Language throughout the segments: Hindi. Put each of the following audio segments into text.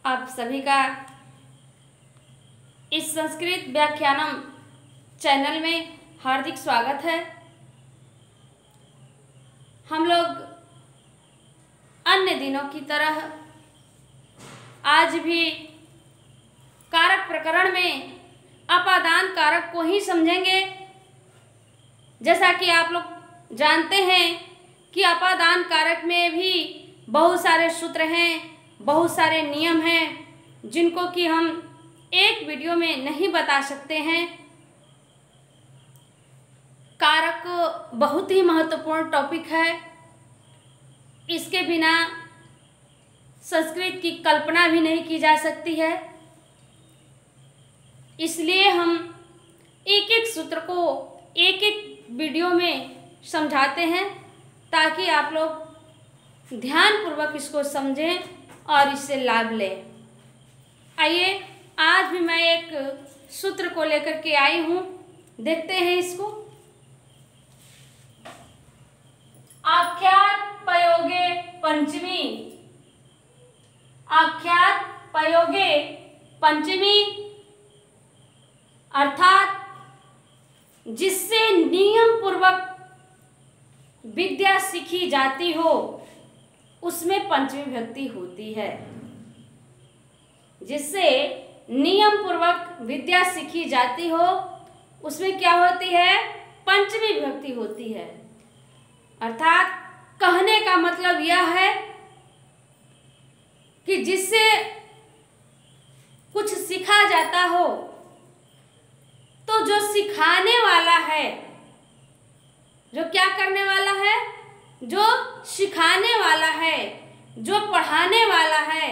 आप सभी का इस संस्कृत व्याख्यानम चैनल में हार्दिक स्वागत है। हम लोग अन्य दिनों की तरह आज भी कारक प्रकरण में अपादान कारक को ही समझेंगे। जैसा कि आप लोग जानते हैं कि अपादान कारक में भी बहुत सारे सूत्र हैं, बहुत सारे नियम हैं जिनको कि हम एक वीडियो में नहीं बता सकते हैं। कारक बहुत ही महत्वपूर्ण टॉपिक है। इसके बिना संस्कृत की कल्पना भी नहीं की जा सकती है। इसलिए हम एक एक सूत्र को एक एक वीडियो में समझाते हैं ताकि आप लोग ध्यानपूर्वक इसको समझें और इससे लाभ लें। आइए, आज भी मैं एक सूत्र को लेकर के आई हूँ, देखते हैं इसको। आख्यात प्रयोगे पंचमी, आख्यात प्रयोगे पंचमी अर्थात जिससे नियम पूर्वक विद्या सीखी जाती हो उसमें पंचमी विभक्ति होती है। जिससे नियम पूर्वक विद्या सीखी जाती हो उसमें क्या होती है? पंचमी विभक्ति होती है। अर्थात कहने का मतलब यह है कि जिससे कुछ सीखा जाता हो तो जो सिखाने वाला है, जो क्या करने वाला है, जो सिखाने वाला है, जो पढ़ाने वाला है,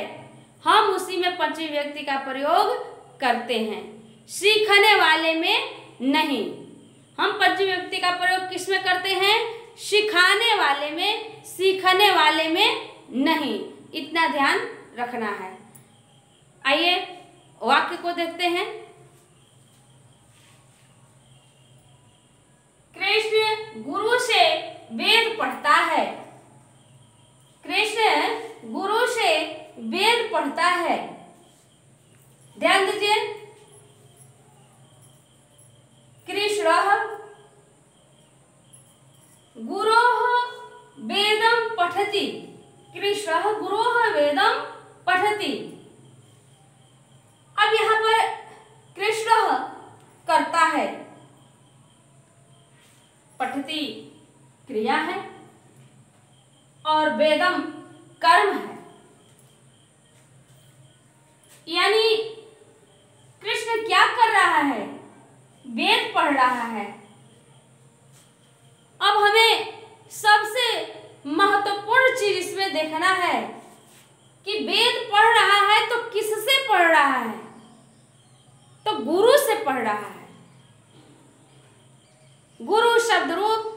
हम उसी में पंचमी विभक्ति का प्रयोग करते हैं, सीखने वाले में नहीं। हम पंचमी विभक्ति का प्रयोग किस में करते हैं? सिखाने वाले में, सीखने वाले में नहीं। इतना ध्यान रखना है। आइए वाक्य को देखते हैं। कृष्ण गुरु से वेद पढ़ता है। कृष्ण गुरु से वेद पढ़ता है। ध्यान दीजिए, कृष्णः गुरोः वेदं पठति। कृष्णः गुरोः वेदं पठति। अब यहाँ पर कृष्णः करता है, पठति क्रिया है और वेदम कर्म है। यानी कृष्ण क्या कर रहा है? वेद पढ़ रहा है। अब हमें सबसे महत्वपूर्ण चीज इसमें देखना है कि वेद पढ़ रहा है तो किससे पढ़ रहा है? तो गुरु से पढ़ रहा है। गुरु शब्द रूप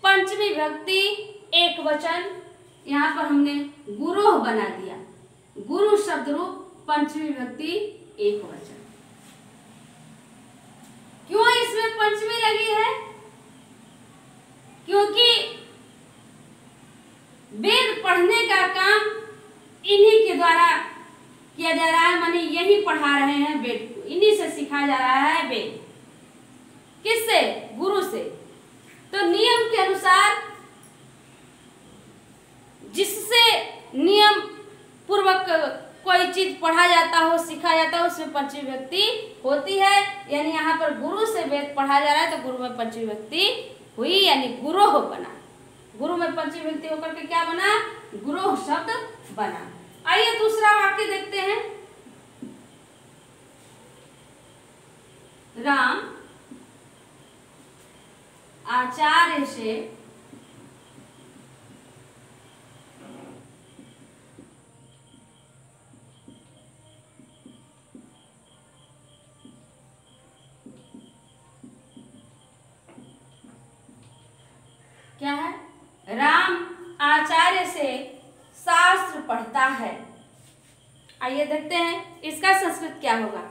पंचमी विभक्ति एक वचन, यहाँ पर हमने गुरोह बना दिया। गुरु शब्द रूप पंचमी विभक्ति एक वचन। क्यों इसमें पंचमी लगी है? क्योंकि वेद पढ़ने का काम इन्हीं के द्वारा किया जा रहा है, माने यही पढ़ा रहे हैं वेद को, इन्हीं से सिखाया जा रहा है वेद। किससे? गुरु से। तो नियम के अनुसार जिससे नियम पूर्वक कोई चीज पढ़ा जाता हो, सिखाया जाता हो, उसमें पंचमी विभक्ति होती है। यानी यहाँ पर गुरु से वेद पढ़ा जा रहा है तो गुरु में पंचमी विभक्ति हुई, यानी गुरोह बना। गुरु में पंचमी विभक्ति होकर के क्या बना? गुरोह शब्द बना। आइए दूसरा वाक्य देखते हैं। राम आचार्य से क्या है? राम आचार्य से शास्त्र पढ़ता है। आइए देखते हैं इसका संस्कृत क्या होगा।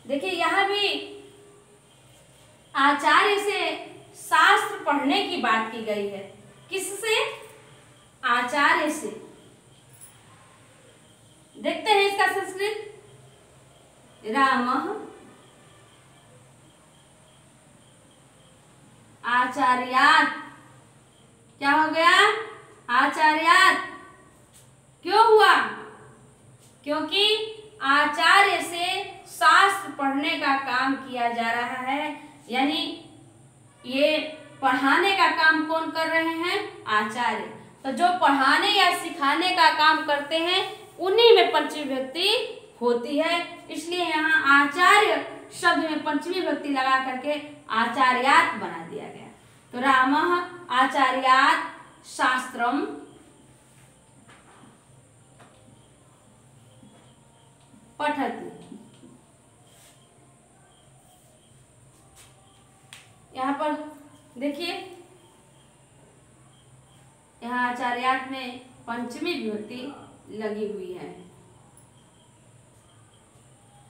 देखिए यहाँ भी आचार्य से शास्त्र पढ़ने की बात की गई है। किससे? आचार्य से। देखते हैं इसका संस्कृत। रामः आचार्यात्। क्या हो गया? आचार्यात्। क्यों हुआ? क्योंकि आचार्य से शास्त्र पढ़ने का काम किया जा रहा है, यानी ये पढ़ाने का काम कौन कर रहे हैं? आचार्य। तो जो पढ़ाने या सिखाने का काम करते हैं उन्हीं में पंचमी विभक्ति होती है, इसलिए यहाँ आचार्य शब्द में पंचमी विभक्ति लगा करके आचार्यात् बना दिया गया। तो रामः आचार्यात् शास्त्रम पठति। यहाँ पर देखिए, यहाँ आचार्यात् में पंचमी विभक्ति लगी हुई है।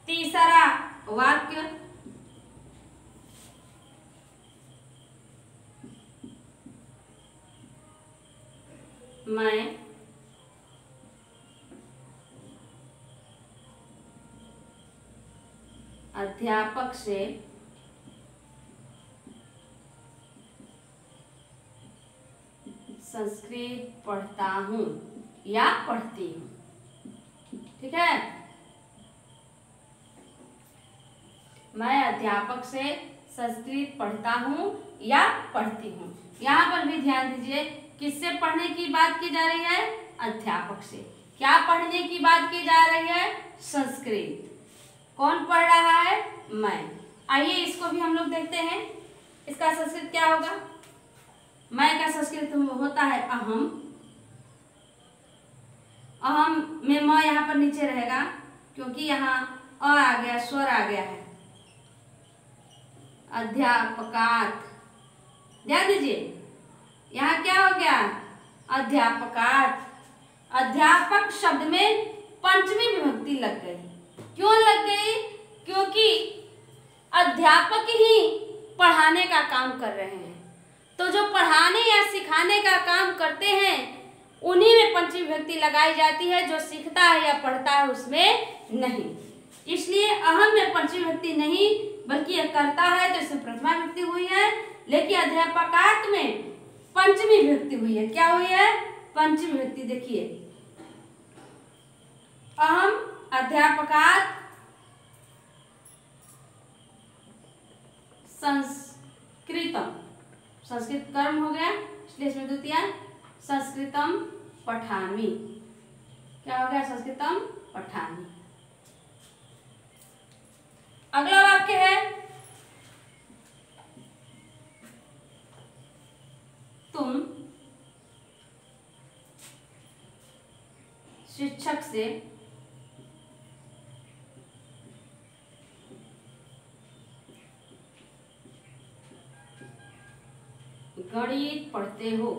तीसरा वाक्य, मैं अध्यापक से संस्कृत पढ़ता हूँ या पढ़ती हूँ। ठीक है, मैं अध्यापक से संस्कृत पढ़ता हूँ या पढ़ती हूँ। यहाँ पर भी ध्यान दीजिए, किससे पढ़ने की बात की जा रही है? अध्यापक से। क्या पढ़ने की बात की जा रही है? संस्कृत। कौन पढ़ रहा है? मैं। आइए इसको भी हम लोग देखते हैं, इसका संस्कृत क्या होगा। मैं का संस्कृत होता है अहम। अहम में म यहाँ पर नीचे रहेगा, क्योंकि यहाँ अ आ गया, स्वर आ गया है। अध्यापकात्, ध्यान दीजिए, यहाँ क्या हो गया? अध्यापकात्। अध्यापक शब्द में पंचमी विभक्ति लग गई। क्यों लग गई? क्योंकि अध्यापक ही पढ़ाने का काम कर रहे हैं, तो जो पढ़ाने या सिखाने का काम करते हैं उन्हीं में पंचमी विभक्ति लगाई जाती है, जो सीखता है या पढ़ता है उसमें नहीं। इसलिए अहम में पंचमी विभक्ति नहीं बल्कि यह करता है, तो इसमें प्रथमा विभक्ति हुई है। लेकिन अध्यापकात् में पंचमी विभक्ति हुई है। क्या हुई है? पंचमी विभक्ति। देखिए, अहम अध्यापकात् संस्कृतम, संस्कृत कर्म हो गया इसलिए इसमें द्वितीय संस्कृतम पठामि। क्या हो गया? संस्कृतम पठामि। अगला वाक्य है, तुम शिक्षक से गणित पढ़ते हो।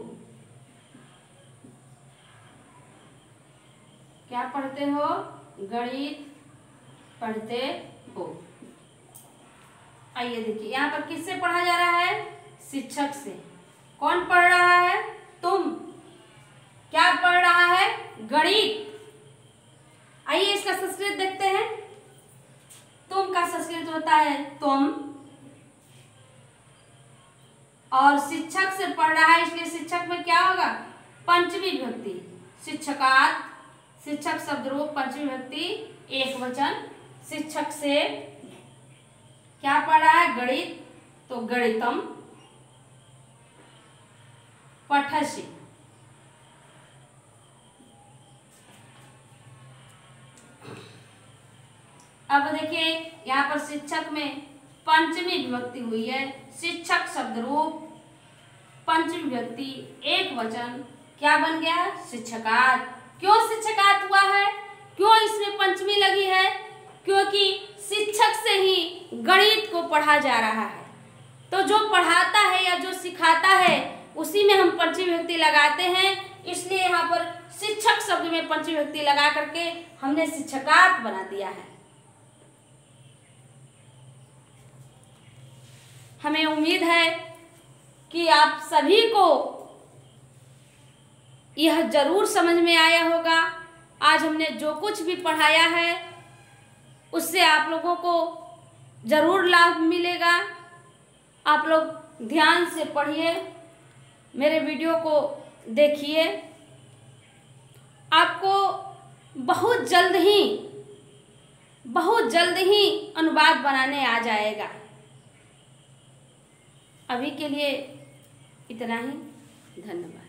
क्या पढ़ते हो? गणित पढ़ते हो। आइए देखिए, यहाँ पर किससे पढ़ा जा रहा है? शिक्षक से। कौन पढ़ रहा है? तुम। क्या पढ़ रहा है? गणित। आइए इसका संस्कृत देखते हैं। तुम का संस्कृत होता है तुम, और शिक्षक से पढ़ रहा है इसलिए शिक्षक में क्या होगा? पंचमी विभक्ति। शिक्षकात्, शिक्षक शब्द रूप पंचमी विभक्ति एक वचन। शिक्षक से क्या पढ़ रहा है? गणित, तो गणितम पठसि। अब देखिए, यहाँ पर शिक्षक में पंचमी विभक्ति हुई है। शिक्षक शब्द रूप पंचमी विभक्ति एक वचन, क्या बन गया? शिक्षकात्। क्यों शिक्षकात् हुआ है? क्यों इसमें पंचमी लगी है? क्योंकि शिक्षक से ही गणित को पढ़ा जा रहा है, तो जो पढ़ाता है या जो सिखाता है उसी में हम पंचमी विभक्ति लगाते हैं। इसलिए यहाँ पर शिक्षक शब्द में पंचमी विभक्ति लगा करके हमने शिक्षकात् बना दिया है। हमें उम्मीद है कि आप सभी को यह जरूर समझ में आया होगा। आज हमने जो कुछ भी पढ़ाया है उससे आप लोगों को ज़रूर लाभ मिलेगा। आप लोग ध्यान से पढ़िए, मेरे वीडियो को देखिए। आपको बहुत जल्द ही अनुवाद बनाने आ जाएगा। अभी के लिए इतना ही, धन्यवाद।